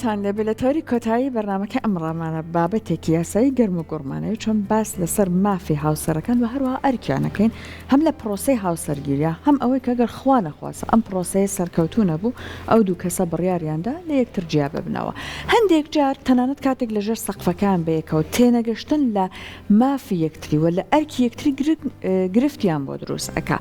سلامتان لێبێ لە تۆری کۆتایی بەرنامەکە ئەمڕامانە بابەتێکی یاسایی گەرم و گوڕمانەیە چۆن باس لەسەر مافی هاوسەرەکان و هەروەها ئەرکیانەکەین هەم لە پرۆسەی هاوسەرگیریە هەم ئەوەی کە گەر خوا نەخواسە ئەم پرۆسەیە سەرکەوتوو نەبوو ئەو دوو کەسە بڕیاریاندا لە یەکتر جیا ببنەوە هەندێک جار تەنانەت کاتێک لەژێر سەقفەکان بەیەکەوە تێنەگەشتن لە مافی یەکتریوە لە ئەرکی یەکتری گرفتیان بۆ دروست ئەکا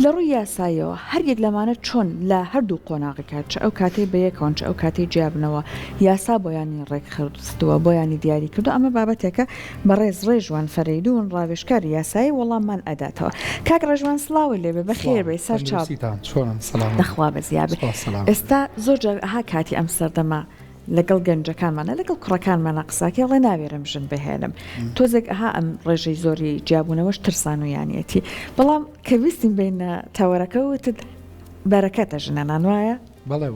لە ڕووی یاساییەوە هەر یەک لەمانە چۆن لە هەردوو قۆناغی کات چ ئەو کاتەی بەیەکەوە چ ئەو کاتەی جیابنەوە یاسا بۆیانی ڕێکخستووە بۆیانی دیاری کردو ئەمە بابەتێکە بەڕێز ڕێژوان فەرەیدون ڕاوێژکار یاسایی وەڵاممان ئەداتەوە کاک ڕێژوان سڵاوی لێبێ بەخێر بێ سەر چاپ دەخوا بەزیابێ ئێستا زۆر ها کاتی ئەم سەردەما لەگەڵ گەنجەکانمانە لەگەڵ کوڕەکانمانە قساکە ڵێ ناوێرم ژن بهێنم تۆزێک ئەها ئەم ڕێژەی زۆری جیابوونەوەش ترسان و یانیەتی بەڵام کە ویستیم بینە تاوەرەکە وتت بەرەکەتە ژنانان وایە بەڵێ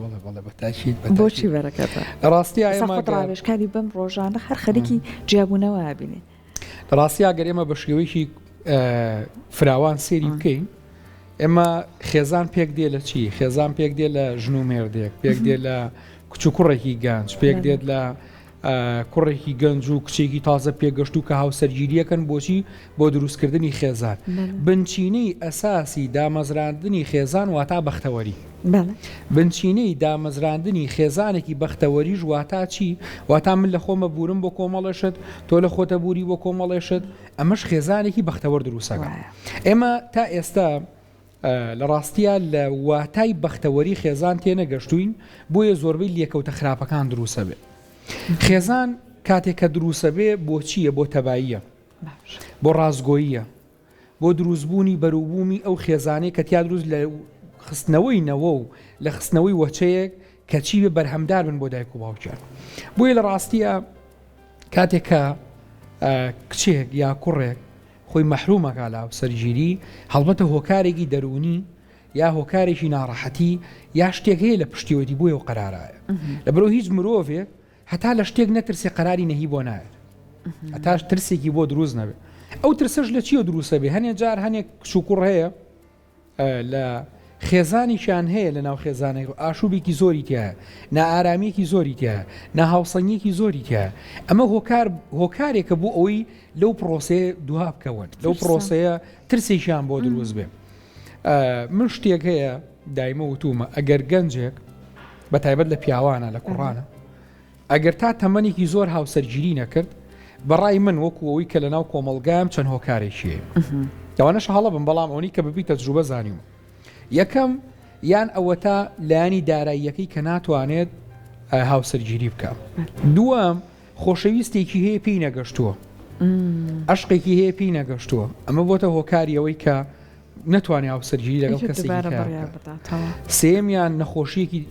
بەتاکید بۆچی بەرەکەتە ڕاستی ڕاوێژکاری بەم ڕۆژانە هەر خەریکی جیابوونەوە بینێ ڕاستی ئەگەر ئێمە بە شێوەیەکی فراوان سێری بکەین ئێمە خێزان پێک دێ لە چی خێزان پێک دێ لە ژن و مێردێک پێک دێ لە کچ و کوڕێکی گەنج پێک دێت لە کوڕێکی گەنج و کچێکی تازە پێگەشت و کە هاوسەرگیریەکەن بۆچی بۆ دروستکردنی خێزان بنچینەی ئەساسی دامەزراندنی خێزان واتە بەختەوەری بنچینەی دامەزراندنی خێزانێکی بەختەوەریش واتە چی واتە من لە خۆمە بورم بۆ کۆمەڵێشت تۆ لە خۆتە بوری بۆ کۆمەڵێشت ئەمەش خێزانێکی بەختەوەر دروستەکە ئێمە تا ئێستا لە ڕاستیە لە واتای بەختەوەری خێزان تێنەگەشتوین بۆیە زۆربەی لێکەوتە خراپەکان دروسە بێ خێزان کاتێک کە دروسە بێ بۆ چییە بۆ تەباییە بۆ ڕازگۆییە بۆ دروستبوونی بەروبوومی ئەو خێزانەی کە تیا دروست لە خستنەوەی نەوە و لە خستنەوەی وەچەیەک کە چی بێ بەرهەمدار بن بۆ دایک و باوکیان بۆیە لە ڕاستیە کاتێک کە کچێک یا کوڕێک خۆی مەحرومەکە لە هاوسەرگیری هەڵبەتە هۆکارێکی دەرونی یا هۆکارێکی ناڕەحەتی یا شتێک هەیە لە پشتیوەتی بۆیە و قەرارایە لەبەرەوە هیچ مرۆڤێک هەتا لە شتێک نەترسێ قەراری نەهی بۆ نایێت هەتا ترسێکی بۆ دروست نەبێت ئەو ترسەش لە چیە دروستە بێ هەنێک جار هەنێک کچ و کوڕ هەیە لە خێزانیشان هەیە لە ناو خێزانێک ئاشوبێکی زۆری تایە نائارامێکی زۆری تایە ناهاوسەنگێکی زۆری تایە ئەمە هۆکارێکە بۆ ئەوەی لەو پرۆسەیە دوها بکەون لەو پرۆسەیە ترسێکیان بۆ دروست بێ من شتێک هەیە دایمە وتومە ئەگەر گەنجێک بە تایبەت لە پیاوانە لە کوڕانە ئەگەر تا تەمەنێکی زۆر هاوسەرگیری نەکرد بەڕای من وەکو ئەوەی کە لە ناو کۆمەڵگام چەند هۆکارێکیە ئەوانەش هەڵە بم بەڵام ئەوەی کە ببی تەجروبە زانیم یەکەم یان ئەوە تا لایانی داراییەکەی کە ناتوانێت هاوسەرگیری بکە دووەم خۆشەویستێکی هەیە پێی نەگەشتووە عشقێکی هەیە پێی نەگەشتووە ئەمە بۆتە هۆکاریەوەی کە نەتوانێت هاوسەرگیری لەگەڵ کەسێکی سێمیان نەخۆشیەکی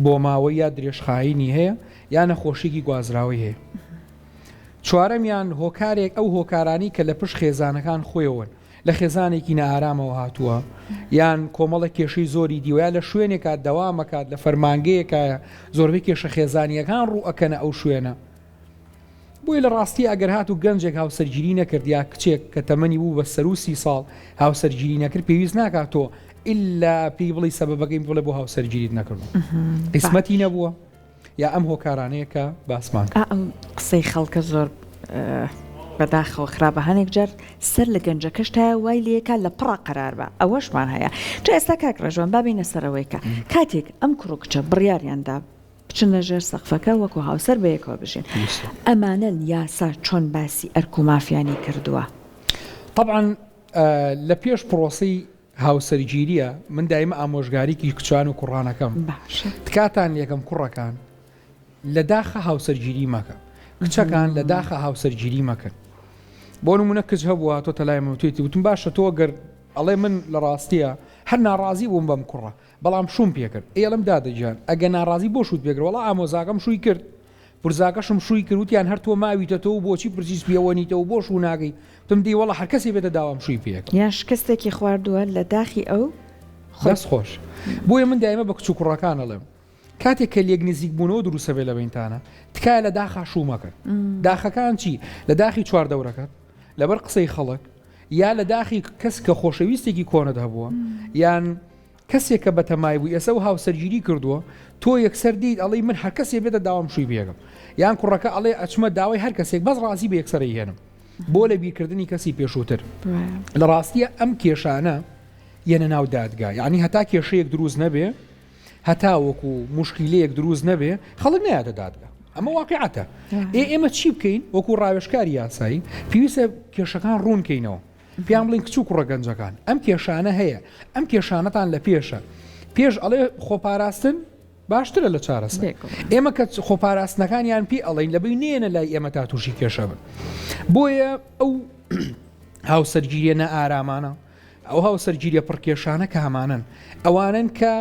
بۆ ماوەی یا درێژخایینی هەیە یان نەخۆشیێکی گوازراوی هەیە چوارەمیان هۆکارێک ئەو هۆکارانی کە لە پشت خێزانەکان خۆیەوەن لە خێزانێکی نەئارامەوە هاتووە یان کۆمەڵە کێشەی زۆری دیوە لە شوێنێکە دەوامەکات لە فەرمانگەیەکە زۆربەی کێشە خێزانیەکان ڕوو ئەکەنە ئەو شوێنە بۆی لە ڕاستی ئەگەر هات و گەنجێک هاوسەرگیری نەکرد یا کچێک کە تەمەنی بوو بە سەر و 30 ساڵ هاوسەرگیری نەکرد پێویست ناکاتەوە ئللا پێی بڵی سەبەبەکەی بڵێ بۆ هاوسەرگیریت نەکردن قسمەتی نەبووە یا ئەم هۆکارانەیەکە باسمان قسەی خەڵکە زۆر بەداخەوە خراپە هەنێک جار سەر لە گەنجەکەشتایە وای لەکە لە پڕە قەرار بە ئەوەشمان هەیە چ ئێستا کاک ڕێژوان بابینە سەرەوەیکە کاتێک ئەم کوڕکچە بڕیاریاندا بچنە ژێر سەقفەکە وەکو هاوسەر بەیەکەوە بژین ئەمانە یاسا چۆن باسی ئەرک و مافیانی کردووە طبعاً لە پێش پرۆسەی هاوسەرگیریە من دایمە ئامۆژگاریکی کچان و کوڕانەکەم تکاتان یەکەم کوڕەکان لە داخە هاوسەرگیری مەکە کچەکان لە داخە هاوسەرگیری مەکەن بۆ نمونە کچ هەبووە تۆ تەلایمەوتێتی وتم باشە تۆ گەر ئەڵێ من لە ڕاستیە هەر ناڕازی بووم بەم کوڕە بەڵام شوم پێکرد ئێڵم دادەجان ئەگە ناڕازی بۆ شوت پێکرد وەڵا ئامۆزاکەم شووی کرد پرزاکەشم شووی کردوتیان هەر تۆ ماویتەوە بۆچی پرسیس پێوەنیتەوە بۆ شوو ناگەی تم دی وەڵا هەر کەسێ بێتە داوام شووی پێک یان شکستێکی خواردووە لە داخی ئەو دەست خۆش بۆیە من دایمە بە کچ و کوڕەکان ئەڵێم کاتێک کە لێک نزیک بوونەوە دروستە بێ لە بینتانە تکایە لە داخە شوومەکەن داخەکان چی لە داخی چواردەورەکەت لەبەر قسەی خەڵک یا لە داخی کەس کە خۆشەویستێکی کۆنت هەبووە یان کەسێک کە بەتەمای بوو ئێستا و هاوسەرگیری کردووە تۆ یەکسەر دیت ئەڵێ من هەر کەسێ بێتە داوام شووی بێگەم یان کوڕەکە ئەڵێ ئەچمە داوای هەر کەسێک بەس ڕازی بە یەکسەرە هێنم بۆ لە بیرکردنی کەسی پێشووتر لە ڕاستیە ئەم کێشانە یەنە ناو دادگا یعنی هەتا کێشەیەک دروست نەبێ هەتا وەکو مشکیلەیەک دروست نەبێ خەڵک نایاتە دادگا ئەمە واقعەتە ئێمە چی بکەین وەکو ڕاوێژکاری یاسایی پێویستە کێشەکان ڕوونکەینەوە پیان بڵین کچ و کوڕە گەنجەکان ئەم کێشانە هەیە ئەم کێشانەتان لە پێشە پێش ئەڵێ خۆپاراستن باشترە لە چارەسەر ئێمە کە خۆپاراستنەکانیان پێ ئەڵین لە بین نێنە لای ئێمە تا تووشی کێشە بن بۆیە ئەو هاوسەرگیریە نە ئارامانە ئەو هاوسەرگیریە پڕکێشانە کە هەمانن ئەوانن کە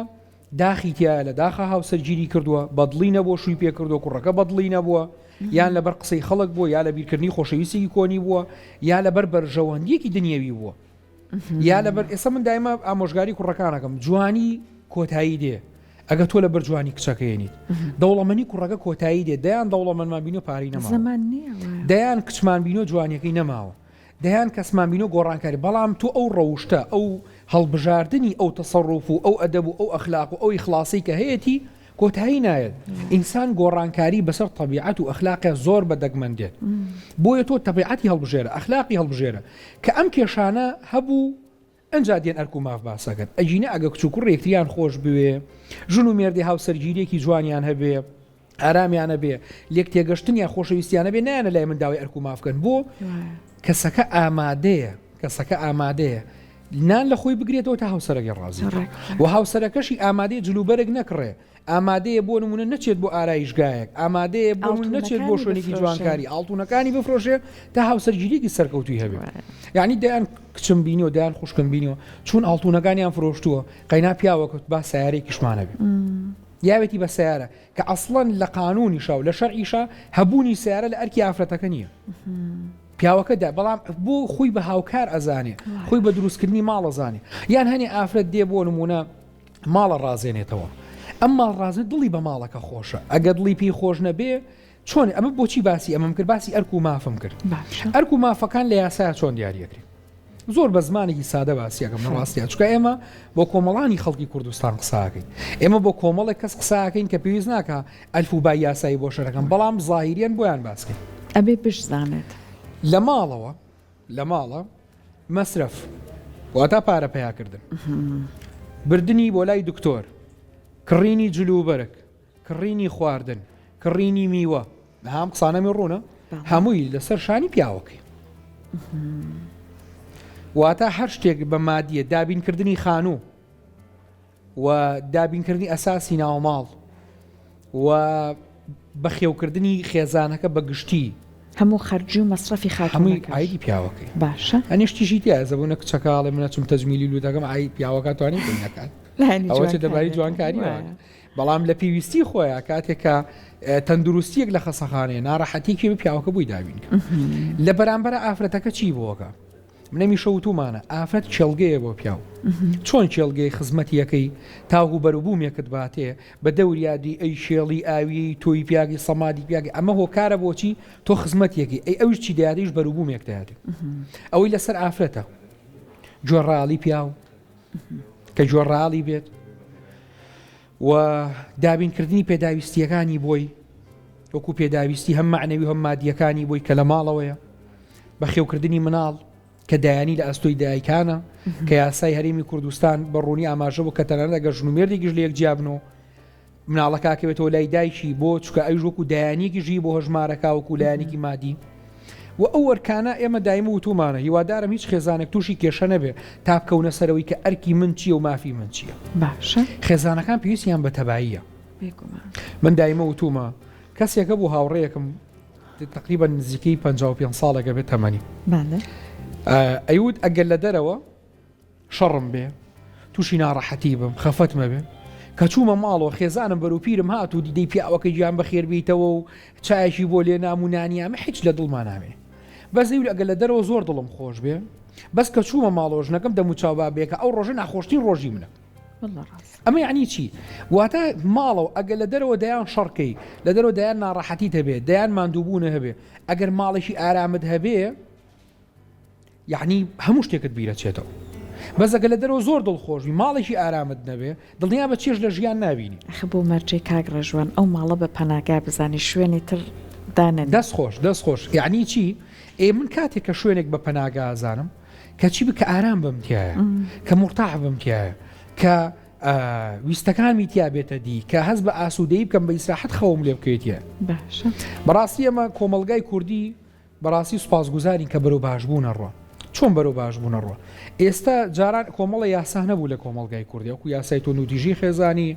داخیتیا لە داخە هاوسەرگیری کردووە بەدڵی نەبووە شووی پێ کردو کوڕەکە بەدڵی نەبووە یان لەبەر قسەی خەڵک بووە یا لە بیرکردنی خۆشەویستێکی کۆنی بووە یا لەبەر بەرژەوەندیەکی دنیەوی بووە یا لەبەر ئێستا من دایمە ئامۆژگاری کوڕەکانەکەم جوانی کۆتایی دێ ئەگە تۆ لە بەرجوانی کچەکەێنیت دەوڵەمەنی کوڕەکە کۆتایی دێ دەیان دەوڵەمەندمان بینۆ پاری نەماوە دەیان کچمان بینۆ جوانیەکەی نەماوە دەیان کەسمان بینۆ گۆڕانکاری بەڵام تۆ ئەو ڕەوشتە ئەو هەڵبژاردننی ئەو تەسەڕوف و ئەو ئەدەب و ئەو ئەخلاق و ئەو ئیخلاسی کە هەیەی کۆتایی نایێت ئینسان گۆڕانکاری بەسەر طبیعەت و ئەخلاقی زۆر بەدەگمەندێت بۆیە تۆ طبیعەتی هەڵبژێرە ئەخلاقی هەڵبژێرە کە ئەم کێشانە هەبوو ئەنجا دێن ئەرک و ماف باسەکەت ئەجینە ئەگە کچ و کوڕێکتریان خۆش بوێ ژن و مێردی هاوسەرگیریەکی جوانیان هەبێ ئارامیانە بێ لێک تێگەشتنیان خۆشەویستیانە بێ نایەنە لای من داوای ئەرک و مافکەن بۆ کەسەکە ئامادەیە نان لە خۆی بگرێتەوە تا هاوسەرەکە ڕازی و هاوسەرەکەشی ئامادەیە جلوبەرێک نەکڕێ ئامادەیە بۆ نمونە نەچێت بۆ ئارایشگایەک ئامادەیە بۆ نەچێت بۆ شوێنێکی جوانکاری ئاڵتونەکانی بفرۆشێ تا هاوسەرگیریەکی سەرکەوتوی هەبێت یعنی دەیان کچم بینیەوە دەیان خوشکم بینیەوە چون ئاڵتونەکانیان فرۆشتووە قەینا پیاوەکەوت با سیارێکیشمانە بێت یاوێتی بە سیارە کە ئەسڵەن لە قانونیشا و لە شەرعیشا هەبوونی سیارە لە ئەرکی ئافرەتەکە نییە پیاوەکەدا بەڵام بۆ خۆی بە هاوکار ئەزانێ خۆی بە دروستکردنی ماڵ ئەزانێ یان هەنێ ئافرەت دێ بۆ نمونە ماڵە ڕازێنێتەوە ئەم ماڵ ڕازێت دڵی بە ماڵەکە خۆشە ئەگە دڵی پێی خۆش نەبێ چۆن ئەمە بۆچی باسی ئەمەم کرد باسی ئەرک و مافم کرد ئەرک و مافەکان لە یاسایە چۆن دیاریەکرێت زۆر بە زمانێکی سادە باسیەکەم ڕاستیە چکە ئێمە بۆ کۆمەڵانی خەڵکی کوردستان قساکەین ئێمە بۆ کۆمەڵێک کەس قساکەین کە پێویست ناکە ئەلفوبای یاسایی بۆ شەرەکەم بەڵام زاهیریان بۆیان باسکەین ئەبێ بشزانێت لە ماڵەوە لە ماڵە مەسرف واتە پارە پیاکردن بردننی بۆ لای دکتۆر کڕینی جلوبەرگ کڕینی خواردن کڕینی میوە هەم قسانەمی ڕوونە هەمووی لەسەر شانی پیاوەکەی واتە هەر شتێک بە مادیە دابینکردنی خانوو و دابینکردنی ئەساسی ناوماڵ و بەخێوکردنی خێزانەکە بە گشتی هەموو خەرجی و مەصرفی هەمووی ئایدی پیاوەکەی باشە ئەنیشتیشی تیا زەبوونە کچەکەڵێ منە چم تەجمیلی لو دەگەم ئای پیاوەکە توانین بینەکات ئەوە دەباری جوانکاری بەڵام لە پێویستی خۆیان کاتێکە تەندروستیەک لە خەسەخانەیە ناڕەحەتیکی بە پیاوەکە بووی دابین لە بەرامبەرە ئافرەتەکە چی بۆکە منەمی شەوتومانە ئافرەت چێڵگەیە بۆ پیاو چۆن چێڵگەی خزمەتیەکەی تاغ و بەروبوومێکت باتێ بە دەوریادی ئەی شێڵی ئاوی تۆی پیاگی سەمادی پیاگی ئەمە هۆکارە بۆچی تۆ خزمەتیەکی ئەی ئەوش چی دایادیش بەروبوومێک دایاتێ ئەوەی لەسەر ئافرەتە جۆڕاڵی پیاو کە جۆڕاڵی بێت و دابینکردنی پێداویستیەکانی بۆی وەکو پێداویستی هەم معنەوی هەم مادیەکانی بۆی کە لە ماڵەوەیە بەخێوکردنی مناڵ کە دایانی لە ئەستۆی دایکانە کە یاسای هەرێمی کوردستان بەڕوونی ئاماژەوە کە تەنانەت ئەگەر ژنومێردێکیش لە یەک جیابنەوە مناڵەکەکەوێتەوە لای دایکی بۆ چکە ئەویش وەکو دایانێکی ژی بۆ هەژمارەکە وەکو لایەنێکی مادی و ئەو وەرکانە ئێمە دایم وتومانە هیوادارم هیچ خێزانێک تووشی کێشە نەبێ تا بکەونە سەرەوەی کە ئەرکی من چییە و مافی من چییە باشە خێزانەکان پێویستیان بە تەباییە من دایمە وتومە کەسێکە بوو هاوڕێیەکم تقریبا نزیکەی 55 ساڵێکە بێت تەمەنی ئەیود ئەگەر لە دەرەوە شەڕم بێ تووشی ناڕەحەتی بم خەفەتمە بێ کە چوومە ماڵەوە خێزانم بەروپیرم هات و دیدەی پیاوەکە گیان بەخێر بیتەوە و چایەکی بۆ لێ نامونانیامە هیچ لە دڵمان نامێ بەس ئەیود ئەگەر لە دەرەوە زۆر دڵم خۆش بێ بەس کە چوومە ماڵۆژنەکەم دەموچاوبا بێکە ئەو ڕۆژە ناخۆشتین ڕۆژی منە ئەمە یعنی چی واتە ماڵەوە ئەگەر لە دەرەوە دەیان شەڕکەی لە دەرەوە دەیان ناڕەحەتیت هەبێ دەیان ماندووبوونە هەبێ ئەگەر ماڵێکی ئارامت هەبێ یعنی هەموو شتێکت بیرە چێتەوە بەزەگە لە دەرەوە زۆر دڵخۆشی ماڵێکی ئارامت نەبێ دڵنیا بە چێژ لە ژیان نبینی بۆ مەرجەی کاگڕژوان ئەو ماڵە بە پەناگا بزانی شوێنی تر دانن دەستخۆش یعنی چی من کاتێک کە شوێنێک بە پەناگا ئازانم کە چی بکە ئارام بمتیایە کە مرتاح بمتیایە کە ویستەکانی تیا بێتە دی کە هەز بە ئاسوودەی بکەم بە ئیسراحەت خەوم لێ بکەیتە بەڕاستی ئەمە کۆمەلگای کوردی بەڕاستی سوپاسگوزارین کە بەرەو باشبوونە ڕۆ چۆن بەرەو باشبوونە ڕۆ ئێستا جاران کۆمەڵە یاسا نەبوو لە کۆمەلگای کوردی وەکو یاسای تۆ نوتیژی خێزانی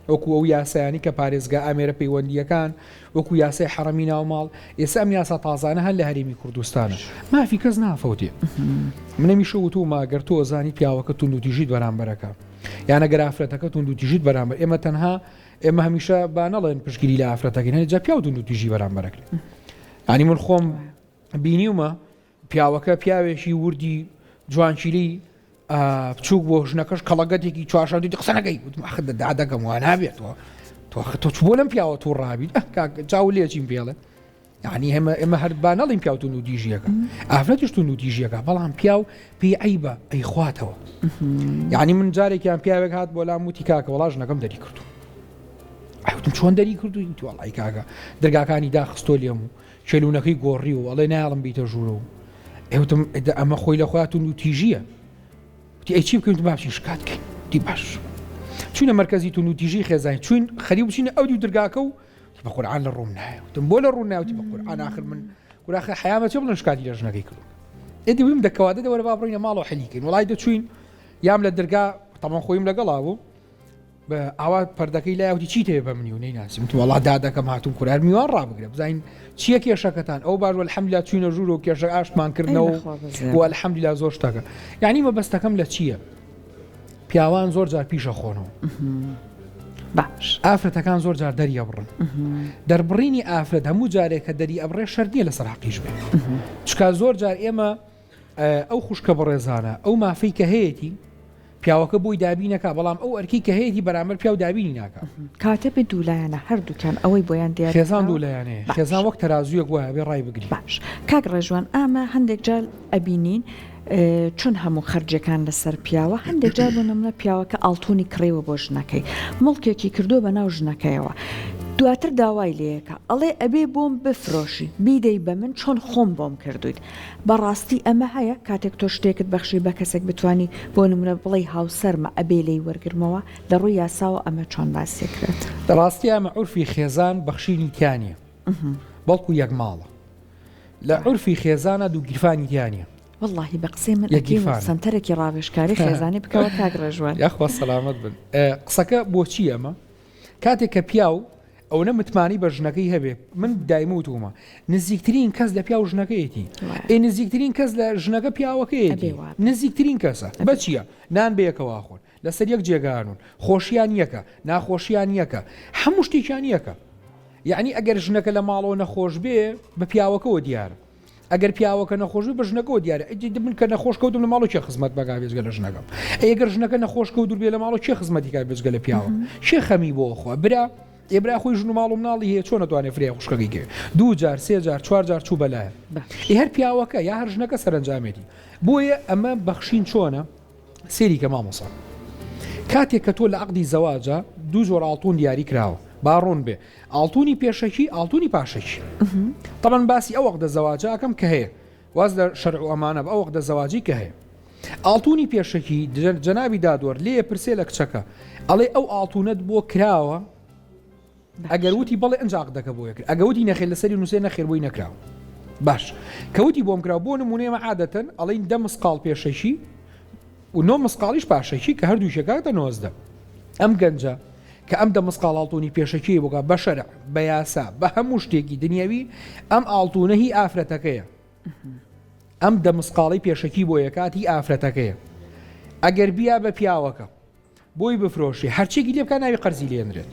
وەکو ئەو یاسایانی کە پارێزگا ئامێرە پەیوەندیەکان وەکو یاسای حرەمی ناوماڵ ئێستا ئەم یاسا تازانە هەر لە هەرێمی کوردستانە مافی کەس نافەوتێ منەمیشە وتومە گەر تۆ زانی پیاوەکە تو نوتیژیت بەرامبەرەکە یانە گەر ئافرەتەکە تو نوتیژیت بەرامبەر ئێمە تەنها ئێمە هەمیشە با نەڵێن پشگیری لە ئافرەتەکەین هەنێ جا پیاو تو نوتیژی بەرامبەرەکرێت ینی من خۆم بینیومە پیاوەکە پیاوێکی وردی جوانچیلی بچووک بۆ ژنەکەش کەڵەگەتێکی چوارشەوتی قسە نەکەی دادەکەم وان نابێت تۆ بۆ لەم پیاوە تو ڕابیت چاو لێچین پێڵێ یعنی ئێمە هەر با نەڵین پیاو تو نوتیژیەکە ئافرەتیش تو نوتیژیەکە بەڵام پیاو پێی عیبە ئەی خواتەوە یعنی من جارێکیان پیاوێک هات بۆ لام وتی کاکە وەڵا ژنەکەم دەری کردو ئەوتم چۆن دەری کردوین تو وەڵای کاکە دەرگاکانی داخستۆ لێم و چێلوونەکەی گۆڕی و وەڵێ نایڵم بیتە ژوورە و ئێوتم ئەمە خۆی لە خۆیان تو نوتیژیە ئەی چی بکەین باشی شکاتکەین دی باش چونە مرکزی تو نوتیژی خێزانین چون خەری بچینە ئەو دی دەرگاکە و بە قورعان لە ڕووم نایەوتم بۆ لە ڕوون ناوتی بە قورعان آخر من قوراخە حیامە چێ بڵێن شکاتی لە ژنەکەی کردو ئێدی ویم دەکەواتە دەوەرە با بڕینە ماڵەوە حەلیکەین وڵای دەچوین یام لە دەرگا تەمان خۆیم لەگەڵا بوو بە ئاوا پەردەکەی لایوتی چی تێ بە منی و نەیناسیم تو وڵا دادەکەم هاتوون کورار میوان ڕابگرێ بزانین چیە کێشەکەتان ئەو باش والحەمدوللا چوینە ژوور و کێشە ئاشتمانکردنەوە و الحەمدوللا زۆر شتەکە یعنی مەبەستەکەم لە چییە پیاوان زۆر جار پیشە خۆنەوە باش ئافرەتەکان زۆر جار دەری ئەبڕن دەربڕینی ئافرەت هەموو جارێک کە دەری ئەبڕێ شەرت نییە لەسەر حەقیش بێ چکە زۆر جار ئێمە ئەو خوشکە بەڕێزانە ئەو مافەی کە هەیەی پیاوەکە بۆی دابینەکە بەڵام ئەو ئەرکی کە هەیەی بەرامبەر پیاو دابینی ناکە کاتە بێ دوولایەنە هەردووکان ئەوەی بۆیان دیار خێزان دوولایەنەیە خێزان وەک تەرازویەک وایە بێ ڕای بگری باش کاک ڕێژوان ئامە هەندێک جار ئەبینین چون هەموو خەرجەکان لەسەر پیاوە هەندێک جار بۆ نمونە پیاوەکە ئاڵتوونی کڕێوە بۆ ژنەکەی مڵکێکی کردو بە ناو ژنەکەیەوە دواتر داوای لەیەکە ئەڵێ ئەبێ بۆم بفرۆشی بیدەی بە من چۆن خۆم بۆم کردویت بەڕاستی ئەمە هەیە کاتێک تۆ شتێکت بەخشی بە کەسێک بتانی بۆ نمونە بڵێ هاوسەرمە ئەبێ لی وەرگرمەوە لە ڕووی یاساوە ئەمە چۆن باسیکرێت ڕاستی ئەمە عورفی خێزان بەخشینی تیانە بەڵکو یەک ماڵە لە عورفی خێزانە دوو گیرفانی تیانە واللهی بە قسەی من سنتەرێکی ڕاوێشکاری خێزانی بکەوە کاک ڕێژوان یاخوا سەلامەت بن قسەکە بۆچی ئەمە کاتێک کە پیاو ئەو نەمتمانی بە ژنەکەی هەبێ من دایموتومە نزیکترین کەس لە پیا و ژنەکەیەتی نزیکترین کەس لە ژنەکە پیاوەکەیەتی نزیکترین کەسە بە چییە نان بەیەکەوە خۆن لەسەر یەک جێگانون خۆشیان یەکە ناخۆشیان یەکە هەموو شتێکیان یەکە یعنی ئەگەر ژنەکە لە ماڵەوە نەخۆش بێ بە پیاوەکەەوە دیارە ئەگەر پیاوەکە نەخۆش بە ژنەکەەوە دیارە من کە نەخۆش کەوتم لە ماڵۆ چێ خزمەت بەگا بێزگە لە ژنەکەم ئەگەر ژنەکە نەخۆش کەوت دوور بێ لە ماڵۆ چێ خزمەتی کا بێزگە لە پیاوە شێ خەمی بۆ خۆ برا ئێبرا خۆی ژن و ماڵ و مناڵی هەیە چۆن نەتوانێت فرێ خوشکەکەی کرد 2 جار 3 جار 4 جار چوو بەلایە هەر پیاوەکە یا هەر ژنەکە سەرنجامێتی بۆیە ئەمە بەخشین چۆنە سێری کە مامۆسا کاتێک کە تۆ لە عەقدی زەواجە 2 جۆر ئاڵتوون دیاری کراوە باڕۆن بێ ئاڵتوونی پێشەکی ئاڵتوونی پاشەکی طبعاً باسی ئەو عەقدە زەواجەکەم کە هەیە واز لە شەرع و ئەمانە بە ئەو عەقدە زەواجی کە هەیە ئاڵتوونی پێشەکی جەنابی دادوەر لێ پرسێ لە کچەکە ئەڵێ ئەو ئاڵتوونەت بۆ کراوە ئەگەر وتی بەڵێ ئەنج عەقدەکە بۆ یەکرد ئەگە وتی نەخێر لەسەری نووسێ نەخێر بۆی نەکراوە باش کەوتی بۆم کراوە بۆ نمونەیەمە عادەتەن ئەڵێن 10 مسقال پێشەکی و 9 مسقالیش پاشەکی کە هەردووشەکاتە 90 ئەم گەنجە کە ئەم 10 مسقال ئاڵتوونی پێشەکی بۆگا بە شەرع بە یاسا بە هەموو شتێکی دنیاوی ئەم ئاڵتوونە هی ئافرەتەکەیە ئەم 10 مسقاڵی پێشەکی بۆ یەکاتی ئافرەتەکەیە ئەگەر بیا بە پیاوەکە بۆی بفرۆشی هەرچێکی لێ بکە ناوی قەرزی لێنرێت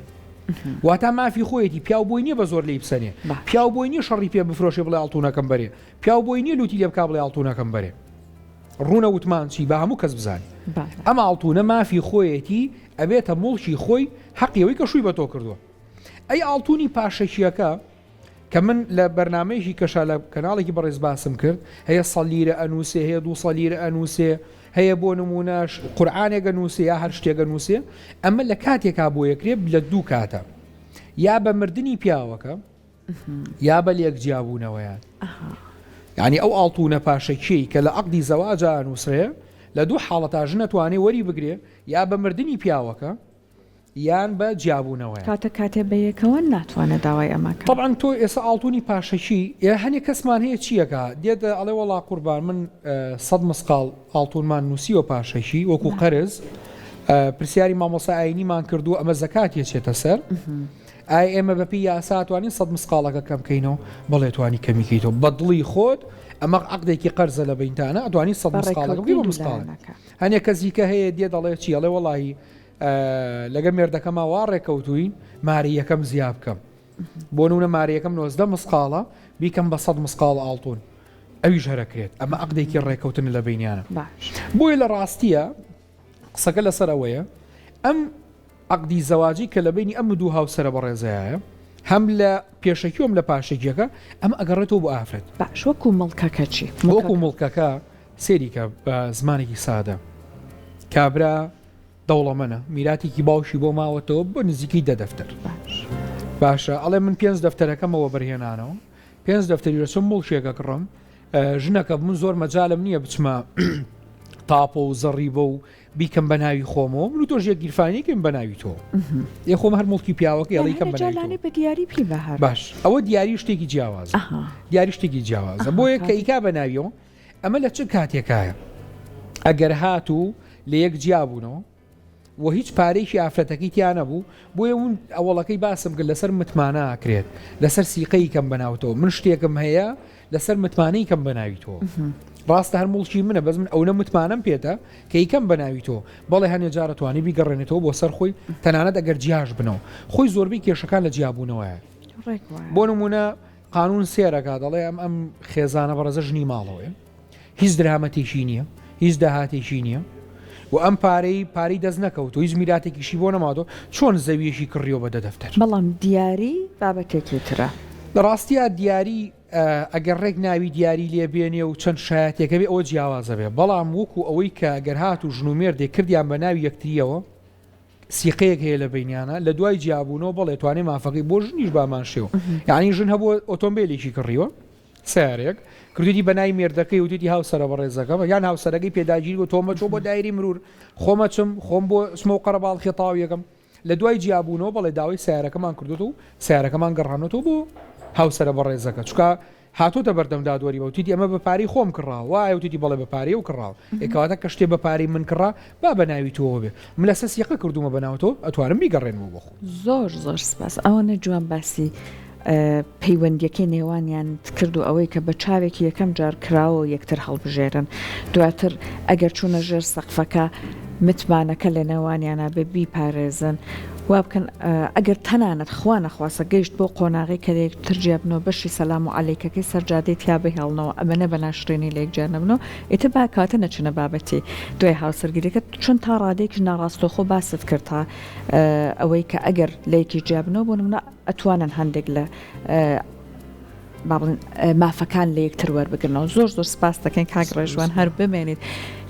واتە مافی خۆیەتی پیاو بۆی نییە بە زۆر لی بسەنێ پیاو بۆی نییە شەڕی پێ بفرۆشی بڵێ ئاڵتوونەکەم بەرێ پیاو بۆی نییە لوتی لێ بکا بڵێ ئاڵتوونەکەم بەرێ ڕوونە وتمان چی بە هەموو کەس بزانێ ئەم ئاڵتوونە مافی خۆیەتی ئەبێتە مڵکی خۆی حەقیەوەی کە شووی بە تۆ کردووە ئەی ئاڵتوونی پاشەکیەکە کە من لە بەرنمەیەکی کەشا لە کەناڵێکی بەڕێز باسم کرد هەیە سەلیرە ئەنووسێ هەیە دوو سەلیرە ئەنووسێ هەیە بۆ نمونەش قورئانێک ئەنووسێ یا هەر شتێک ئەنووسێ ئەمە لە کاتێکا بۆ یەکرێت لە دوو کاتە یا بە مردنی پیاوەکە یا بە لێک جیابوونەوەیان یعنی ئەو ئاڵتوونە پاشەکیی کە لە عەقدی زەواجە ئەنووسرێ لە دوو حاڵەتاژ نەتوانێ وەری بگرێ یا بە مردنی پیاوەکە یان بە جیابوونەوەیە کاتێ بە یەکەوە ناتوانێت داوای ئەماکە طبعاً تۆ ئێستا ئاڵتوونی پاشەکی هەنێک کەسمان هەیە چیەکە دێتە ئەڵێ وەڵا قوربان من 100 مسقال ئاڵتوونمان نووسیوە پاشەکی وەکو قەرز پرسیاری مامۆستا ئاینیمان کردو ئەمە زەکاتی چێتە سەر ئای ئێمە بەپی یاساتوانین 100 مسقالەکە کەمکەینەوە بەڵێ توانی کەمیکەیتەوە بە دڵی خۆت ئەمە عەقدێکی قەرزە لە بینتانە ئەتوانی 100 مسقالەکە بۆ مسقالەکە هەنێک کەسیکە هەیە دێ دەڵێ چی ئەڵێ وەڵی لەگە مێردەکەما وا ڕێکەوتوین ماری یەکەم زیاب بکەم بۆ نونە ماری یەکەم 90 مسقالە بیکەم بە 100 مسقال ئاڵتون ئەویش هەرەکرێت ئەمە عەقدێکی ڕێکەوتن لە بینیانە بۆیە لە ڕاستیە قسەکە لەسەر ئەوەیە ئەم عەقدی زەواجی کە لە بینی ئەم دوو هاوسەرە بەڕێزەیە هەم لە پێشەکی وم لە پاشەکیەکە ئەم ئەگەڕێتەوە بۆ ئافرەت باش وەکو مڵکەکە چی وەکو مڵکەکە سێریکە بە زمانێکی سادە کابرا دەوڵەمەنە میراتێکی باوشی بۆ ماوەتەوە بۆ نزیکی 10 دەفتەر باشە ئەڵێ من 5 دەفتەرەکەمەوە بەرهێنانەوە 5 دەفتەری رەچم مڵشێکە کڕم ژنەکە من زۆر مەجالم نییە بچمە تاپۆ و زەڕی بە و بیکەم بە ناوی خۆمەوە من و تۆ ژێک گیرفانێکم بە ناوی تۆ یە خۆم هەر مڵکی پیاوەکە ئەڵیکەم بە دیاری پێ بەهار باش ئەوە دیاری شتێکی جیاوازە دیاری شتێکی جیاوازە بۆیە کە ئیکا بە ناویەوە ئەمە لە چ کاتێکایە ئەگەر هاتوو لە یەک جیابوونەوە و هیچ پارێکی ئافرەتەکەی تیان نەبوو بۆیە اون ئەوڵەکەی باسم کرد لەسەر متمانە ئاکرێت لەسەر سیقەی کەم بەناوتەوە من شتێکم هەیە لەسەر متمانەی کەم بەناوی تۆ ڕاستە هەر مڵکی منە بەس من ئەو نە متمانەم پێێتە کە یکەم بەناوی تۆ بەڵێ هەنێ جارەتوانی بیگەڕێنێتەوە بۆ سەر خۆی تەنانەت ئەگەر جیاش بنەوە خۆی زۆربەی کێشەکان لە جیابوونەوەیە بۆ نمونە قانون سێرەکە دەڵێ ئەم خێزانە بەڕێزە ژنی ماڵەوەی هیچ درامەتێکی نییە هیچ داهاتێکی نییە و ئەم پارەی دەست نەکەوت و هیچ میراتێکیشی بۆ نەماتۆ چۆن زەویەشی کڕیەوە بە 10 دەفتەر بەڵام دیاری بابەتێکی ترە لە ڕاستیە دیاری ئەگەر ڕێک ناوی دیاری لێبێنێ و چەند شایەتێکە بێ ئەوە جیاوازە بێ بەڵام وەکو ئەوەی کە گەر هات و ژن و مێردێک کردیان بە ناوی یەکتریەوە سیقەیەک هەیە لە بینیانە لە دوای جیابوونەوە بەڵێ توانێ مافەقی بۆ ژنیش بامان شێوە یعنی ژن هەبوو ئۆتۆمبیلێکی کڕیوە سیارێک کردوی بە نای مێردەکەی و دیدی هاوسەرە بەڕێزەکەمە یان هاوسەرەکەی پێداگیری و تۆمە چۆ بۆ دایری مرور خۆمە چم خۆم بۆ سمە و قەرەباڵ خێتاویەکەم لە دوای جیابوونەوە بەڵێ داوای سیارەکەمان کردوت و سیارەکەمان گەڕانەوە بۆ هاوسەرە بەڕێزەکە چکە هاتوتە بەردەم دادوەری بە وتیدی ئەمە بەپاری خۆم کڕاوە وایە وتیدی بەڵێ بەپاری و کڕاو ئێکەواتە کە شتێ بەپاری من کڕا با بە ناوی تۆوە بێ من لە سەسیەکە کردومە بەناوتەوە ئەتوانم بیگەڕێنەوە بۆ خۆ زۆر سپاس ئەوەنە جوان باسی پەیوەندیەکەی نێوانیان کرد و ئەوەی کە بە چاوێکی یەکەم جار کراوە و یەکتر هەڵبژێرن دواتر ئەگەر چوونە ژێر سەقفەکە متمانەکە لە نێوانیانە بە بیپارێزن وا بکەن ئەگەر تەنانەت خوا نەخواسە گەیشت بۆ قۆناغی کە یەکتر جیابنەوە بەشی سەلام و عەلەیکەکەی سەرجادەی تیا بهێڵنەوە ئەمەنە بە ناشرێنی لە یەکجانەبنەوە ئێتە با کاتە نەچنە بابەتی دوای هاوسەرگیریەکە چون تا ڕادێکی ناڕاستەخۆ باست کرد تا ئەوەی کە ئەگەر لە یەکی جیابنەوە بۆ نمونە ئەتوانن هەندێک لە مافەکان لە یەکتر وەربگرنەوە زۆر سپاس دەکەین کاک ڕێژوان هەر بمێنیت